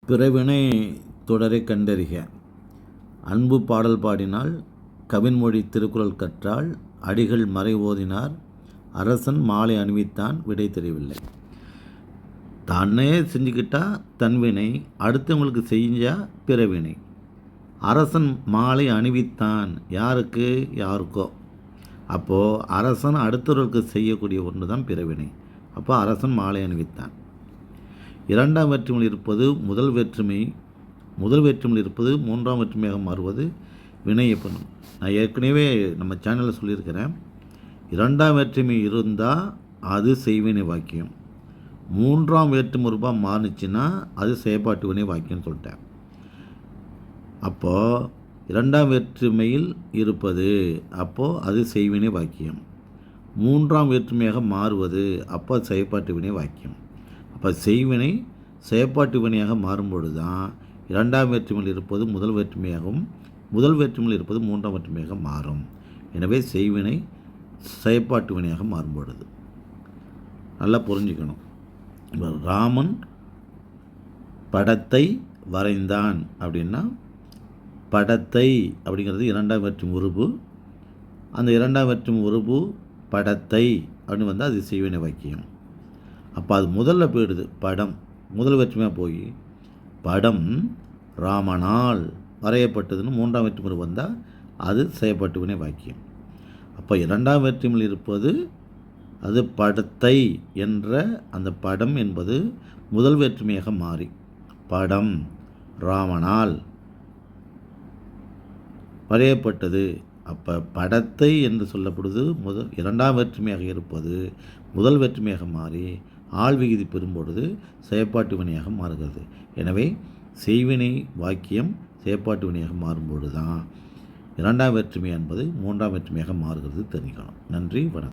பிறவினை தொடரை கண்டறிக. அன்பு பாடல் பாடினால், கவின்மொழி திருக்குறள் கற்றால், அடிகள் மறை ஓதினார், அரசன் மாலை அணிவித்தான், விடை தெரியவில்லை. தானே செஞ்சுக்கிட்டா தன்வினை, அடுத்தவங்களுக்கு செஞ்சால் பிறவினை. அரசன் மாலை அணிவித்தான், யாருக்கு? யாருக்கோ. அப்போது அரசன் அடுத்தவர்களுக்கு செய்யக்கூடிய ஒன்று தான் பிறவினை. அப்போ அரசன் மாலை அணிவித்தான். இரண்டாம் வேற்றுமையில் இருப்பது முதல் வேற்றுமை, முதல் வேற்றுமையில் இருப்பது மூன்றாம் வேற்றுமையாக மாறுவது வினையப்படும். நான் ஏற்கனவே நம்ம சேனலில் சொல்லியிருக்கிறேன். இரண்டாம் வேற்றுமை இருந்தால் அது செய்வினை வாக்கியம், மூன்றாம் வேற்றுமை ரூபாய் மாறுச்சுன்னா அது செயற்பாட்டு வினை வாக்கியம்னு சொல்லிட்டேன். அப்போது இரண்டாம் வேற்றுமையில் இருப்பது, அப்போது அது செய்வினை வாக்கியம். மூன்றாம் வேற்றுமையாக மாறுவது, அப்போ செயற்பாட்டு வினை வாக்கியம். அப்போ செய்வினை செயற்பாட்டு வினையாக மாறும்பொழுது தான் இரண்டாம் வேற்றுமையில் இருப்பது முதல் வேற்றுமையாகவும், முதல் வேற்றுமையில் இருப்பது மூன்றாம் வேற்றுமையாக மாறும். எனவே செய்வினை செயற்பாட்டு வினையாக மாறும்பொழுது நல்லா புரிஞ்சுக்கணும். ராமன் படத்தை வரைந்தான் அப்படின்னா, படத்தை அப்படிங்கிறது இரண்டாம் வேற்றுமை உருபு. அந்த இரண்டாம் வேற்றுமை உருபு படத்தை அப்படின்னு வந்தால் அது செய்வினை வாக்கியம். அப்போ அது முதல்ல போயிடுது. படம் முதல் வேற்றுமையாக போய் படம் ராமனால் வரையப்பட்டதுன்னு மூன்றாம் வேற்றுமை வந்தால் அது செயற்பாட்டு வினை வாக்கியம். அப்போ இரண்டாம் வேற்றுமையில் இருப்பது அது படத்தை என்ற அந்த படம் என்பது முதல் வேற்றுமையாக மாறி படம் ராமனால் வரையப்பட்டது. அப்போ படத்தை என்று சொல்லப்படுவது இரண்டாம் வேற்றுமையாக இருப்பது முதல் வேற்றுமையாக மாறி ஆள் விகுதி பெறும்பொழுது செயற்பாட்டு வினையாக மாறுகிறது. எனவே செய்வினை வாக்கியம் செயற்பாட்டு வினையாக மாறும்பொழுது தான் இரண்டாம் வேற்றுமை என்பது மூன்றாம் வேற்றுமையாக மாறுகிறது தெரிஞ்சுக்கணும். நன்றி, வணக்கம்.